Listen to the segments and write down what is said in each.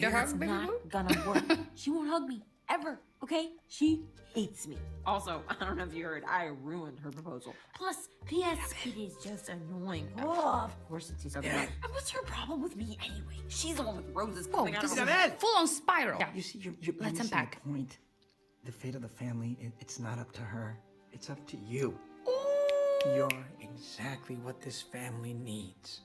The That's hug, baby boo? not gonna work. She won't hug me, ever, okay? She hates me. Also, I don't know if you heard, I ruined her proposal. Plus, P.S. It is just annoying. Oh, of course it's Isabela. And what's her problem with me anyway? She's the one with roses coming out of This her is a full-on spiral. You see, you're Let's missing unpack. the point. The fate of the family, it's not up to her. It's up to you. You're exactly what this family needs.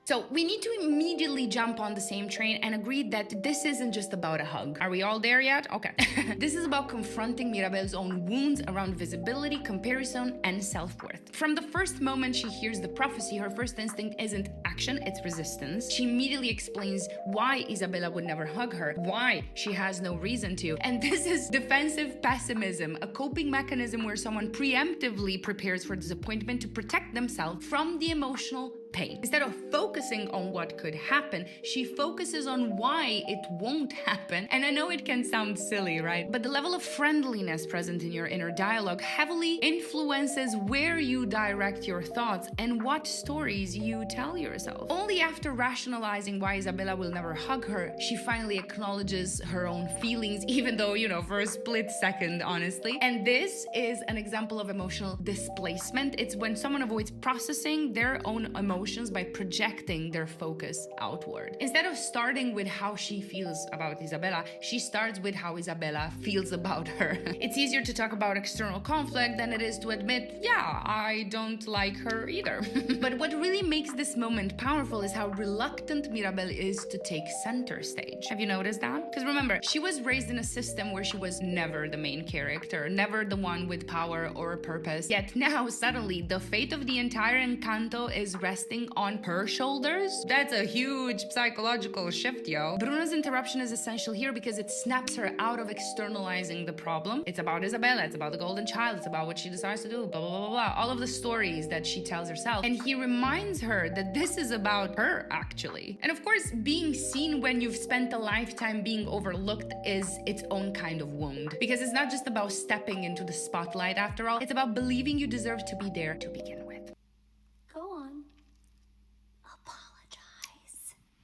So we need to immediately jump on the same train and agree that this isn't just about a hug. Are we all there yet? Okay. This is about confronting Mirabel's own wounds around visibility, comparison, and self-worth. From the first moment she hears the prophecy, her first instinct isn't action, it's resistance. She immediately explains why Isabela would never hug her, why she has no reason to. And this is defensive pessimism, a coping mechanism where someone preemptively prepares for disappointment to protect themselves from the emotional pain. Instead of focusing on what could happen, she focuses on why it won't happen. And I know it can sound silly, right? But the level of friendliness present in your inner dialogue heavily influences where you direct your thoughts and what stories you tell yourself. Only after rationalizing why Isabela will never hug her, she finally acknowledges her own feelings, even though, for a split second, honestly. And this is an example of emotional displacement. It's when someone avoids processing their own emotions by projecting their focus outward. Instead of starting with how she feels about Isabela, she starts with how Isabela feels about her. It's easier to talk about external conflict than it is to admit, yeah, I don't like her either. But what really makes this moment powerful is how reluctant Mirabel is to take center stage. Have you noticed that? Because remember, she was raised in a system where she was never the main character, never the one with power or purpose. Yet now, suddenly, the fate of the entire Encanto is resting on her shoulders. That's a huge psychological shift, yo. Bruno's interruption is essential here because it snaps her out of externalizing the problem. It's about Isabela, it's about the golden child, it's about what she decides to do, blah, blah, blah, blah. All of the stories that she tells herself. And he reminds her that this is about her, actually. And of course, being seen when you've spent a lifetime being overlooked is its own kind of wound. Because it's not just about stepping into the spotlight after all, it's about believing you deserve to be there to begin with.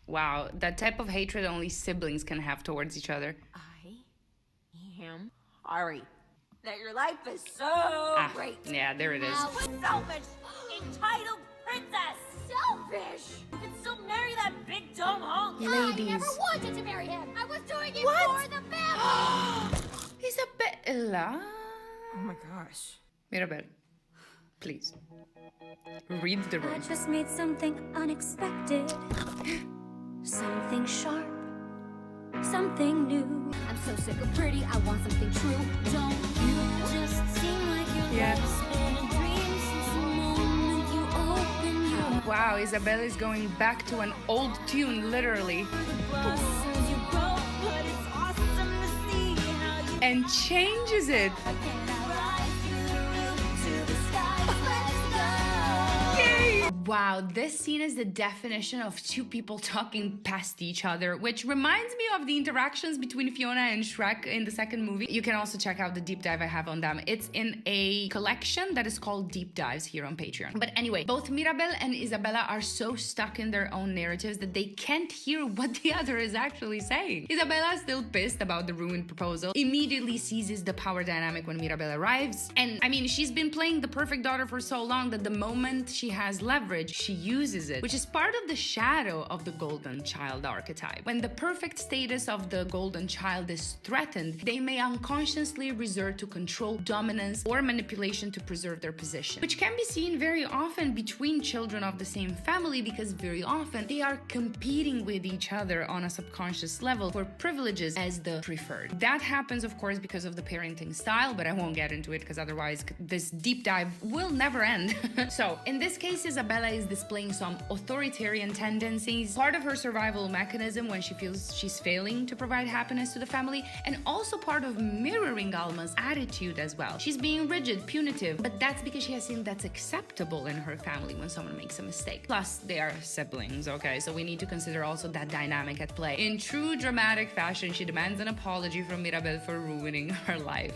Wow, that type of hatred only siblings can have towards each other. I am sorry that your life is so great. Yeah, there it is. Selfish, entitled princess. Selfish? You can still marry that big dumb hunk. Ladies. I never wanted to marry him. I was doing it for the family. Isabela? Oh my gosh. Mirabel, please. Read the room. I just made something unexpected. Something sharp. Something new. I'm so sick of pretty. I want something true. Don't you just seem like you're been a dream since the moment you open your Wow, Isabella is going back to an old tune, literally. blossoms, you grow, but it's awesome to see how you And changes it. rise through the roof to the skies. Let's go. Yay! Wow, this scene is the definition of two people talking past each other, which reminds me of the interactions between Fiona and Shrek in the second movie. You can also check out the deep dive I have on them. It's in a collection that is called Deep Dives here on Patreon. But anyway, both Mirabel and Isabela are so stuck in their own narratives that they can't hear what the other is actually saying. Isabela is still pissed about the ruined proposal, immediately seizes the power dynamic when Mirabel arrives. And I mean, she's been playing the perfect daughter for so long that the moment she has leverage, she uses it, which is part of the shadow of the golden child archetype. When the perfect status of the golden child is threatened, they may unconsciously resort to control, dominance, or manipulation to preserve their position, which can be seen very often between children of the same family because very often they are competing with each other on a subconscious level for privileges as the preferred. That happens, of course, because of the parenting style, but I won't get into it because otherwise this deep dive will never end. So, in this case, Isabela is displaying some authoritarian tendencies, part of her survival mechanism when she feels she's failing to provide happiness to the family, and also part of mirroring Alma's attitude as well. She's being rigid, punitive, but that's because she has seen that's acceptable in her family when someone makes a mistake. Plus, they are siblings, okay? So we need to consider also that dynamic at play. In true dramatic fashion, she demands an apology from Mirabel for ruining her life.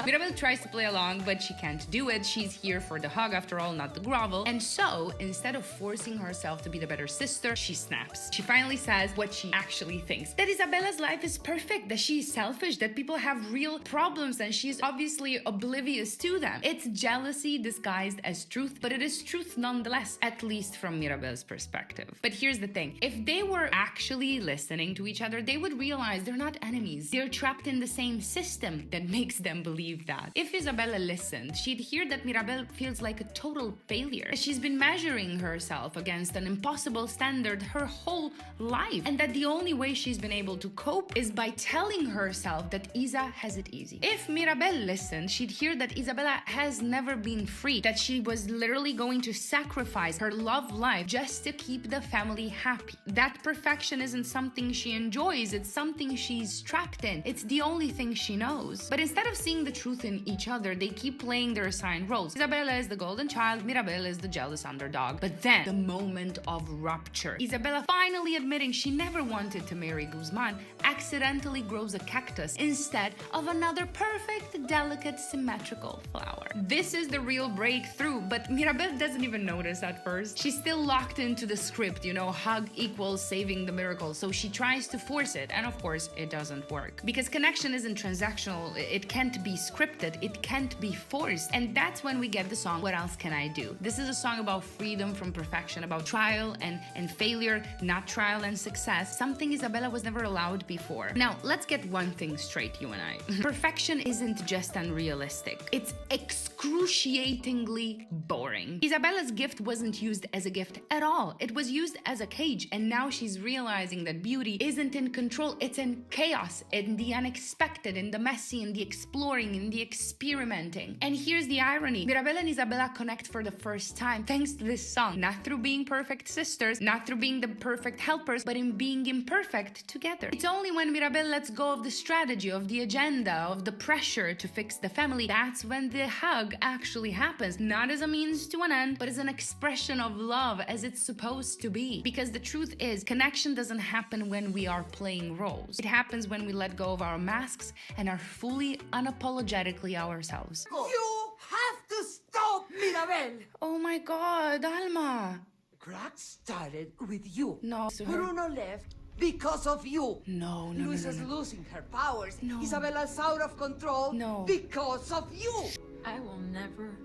Mirabel tries to play along, but she can't do it. She's here for the hug after all, not the grovel. And so, instead of forcing herself to be the better sister, she snaps. She finally says what she actually thinks. That Isabela's life is perfect, that she's selfish, that people have real problems and she's obviously oblivious to them. It's jealousy disguised as truth, but it is truth nonetheless, at least from Mirabel's perspective. But here's the thing. If they were actually listening to each other, they would realize they're not enemies. They're trapped in the same system that makes them believe that. If Isabela listened, she'd hear that Mirabel feels like a total failure. She's been measuring herself against an impossible standard her whole life, and that the only way she's been able to cope is by telling herself that Isa has it easy. If Mirabel listened, she'd hear that Isabela has never been free, that she was literally going to sacrifice her love life just to keep the family happy. That perfection isn't something she enjoys, it's something she's trapped in. It's the only thing she knows. But instead of seeing the truth in each other, they keep playing their assigned roles. Isabela is the golden child, Mirabel is the jealous underdog. But then, the moment of rupture. Isabela, finally admitting she never wanted to marry Guzman, accidentally grows a cactus instead of another perfect, delicate, symmetrical flower. This is the real breakthrough, but Mirabel doesn't even notice at first. She's still locked into the script, you know, hug equals saving the miracle, so she tries to force it, and of course, it doesn't work. Because connection isn't transactional, it can't be scripted, it can't be forced, and that's when we get the song, What Else Can I Do? This is a song about freedom from perfection, about trial and failure, not trial and success, something Isabela was never allowed before. Now, let's get one thing straight, you and I. Perfection isn't just unrealistic, it's excruciatingly boring. Isabela's gift wasn't used as a gift at all. It was used as a cage, and now she's realizing that beauty isn't in control, it's in chaos, in the unexpected, in the messy, in the exploring, in the experimenting. And here's the irony. Mirabel and Isabela connect for the first time thanks to this song, not through being perfect sisters, not through being the perfect helpers, but in being imperfect together. It's only when Mirabel lets go of the strategy, of the agenda, of the pressure to fix the family, that's when the hug actually happens, not as a means to an end, but as an expression of love, as it's supposed to be. Because the truth is, connection doesn't happen when we are playing roles. It happens when we let go of our masks and are fully, unapologetically ourselves. You have to stop, Mirabel! Oh my god, Alma! Crack started with you. No, Bruno left because of you. No. Luisa's losing her powers. No. Isabella's out of control. No. Because of you. I will never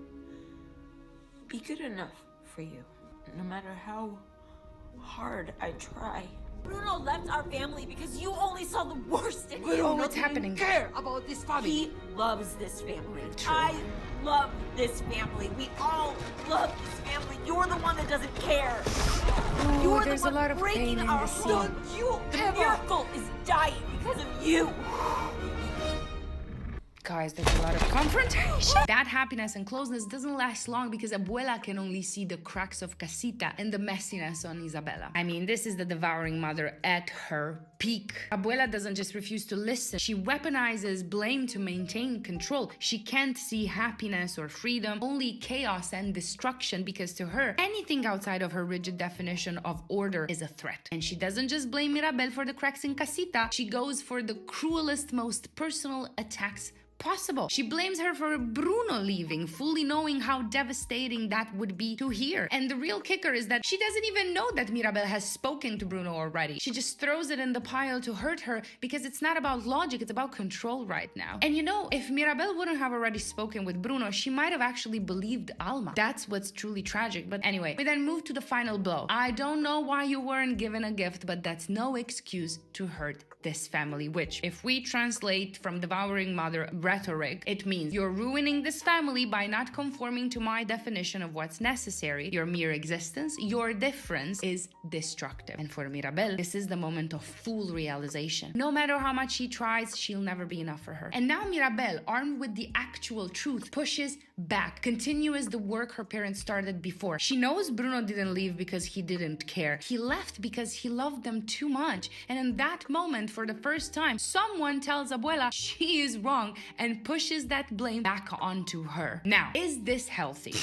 be good enough for you, no matter how hard I try. Bruno left our family because you only saw the worst in him. Oh, what's happening? Care about this family. He loves this family. True. I love this family. We all love this family. You're the one that doesn't care. You're there's the one a lot of breaking pain in our this scene. home. Don't you The ever. miracle is dying because of you. Guys, there's a lot of confrontation. That happiness and closeness doesn't last long because Abuela can only see the cracks of Casita and the messiness on Isabela. I mean, this is the devouring mother at her peak. Abuela doesn't just refuse to listen. She weaponizes blame to maintain control. She can't see happiness or freedom, only chaos and destruction, because to her, anything outside of her rigid definition of order is a threat. And she doesn't just blame Mirabel for the cracks in Casita. She goes for the cruelest, most personal attacks possible. She blames her for Bruno leaving, fully knowing how devastating that would be to hear. And the real kicker is that she doesn't even know that Mirabel has spoken to Bruno already. She just throws it in the pile to hurt her because it's not about logic, it's about control right now. And you know, if Mirabel wouldn't have already spoken with Bruno, she might have actually believed Alma. That's what's truly tragic. But anyway, we then move to the final blow. I don't know why you weren't given a gift, but that's no excuse to hurt this family, which, if we translate from devouring mother rhetoric, it means you're ruining this family by not conforming to my definition of what's necessary. Your mere existence, your difference is destructive. And for Mirabel, this is the moment of full realization. No matter how much she tries, she'll never be enough for her. And now Mirabel, armed with the actual truth, pushes back, continues the work her parents started before. She knows Bruno didn't leave because he didn't care. He left because he loved them too much. And in that moment, for the first time, someone tells Abuela she is wrong and pushes that blame back onto her. Now, is this healthy?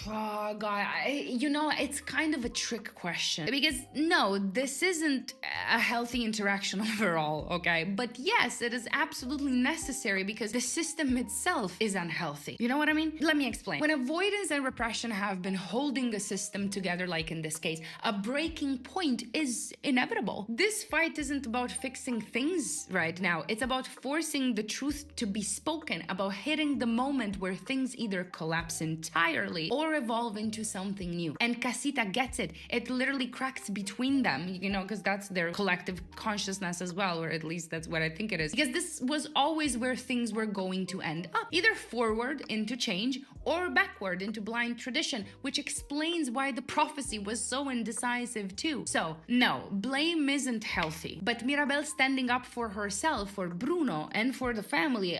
Oh, God, it's kind of a trick question. Because no, this isn't a healthy interaction overall, okay? But yes, it is absolutely necessary because the system itself is unhealthy. You know what I mean? Let me explain. When avoidance and repression have been holding a system together, like in this case, a breaking point is inevitable. This fight isn't about fixing things right now. It's about forcing the truth to be spoken, about hitting the moment where things either collapse entirely or evolve into something new. And Casita gets it. It literally cracks between them, because that's their collective consciousness as well, or at least that's what I think it is. Because this was always where things were going to end up, either forward into change or backward into blind tradition, which explains why the prophecy was so indecisive too. So, no, blame isn't healthy. But Mirabel standing up for herself, for Bruno, and for the family,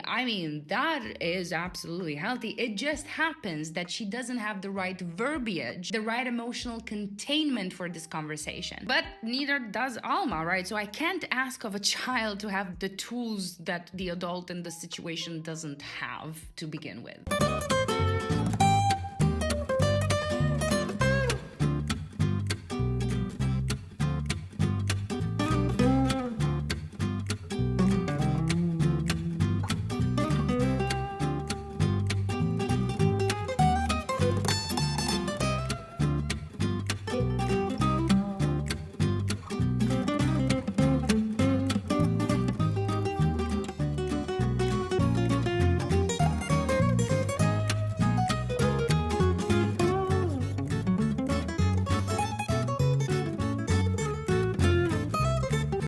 that is absolutely healthy. It just happens that she doesn't have the right verbiage, the right emotional containment for this conversation. But neither does Alma, right? So I can't ask of a child to have the tools that the adult in the situation doesn't have to begin with.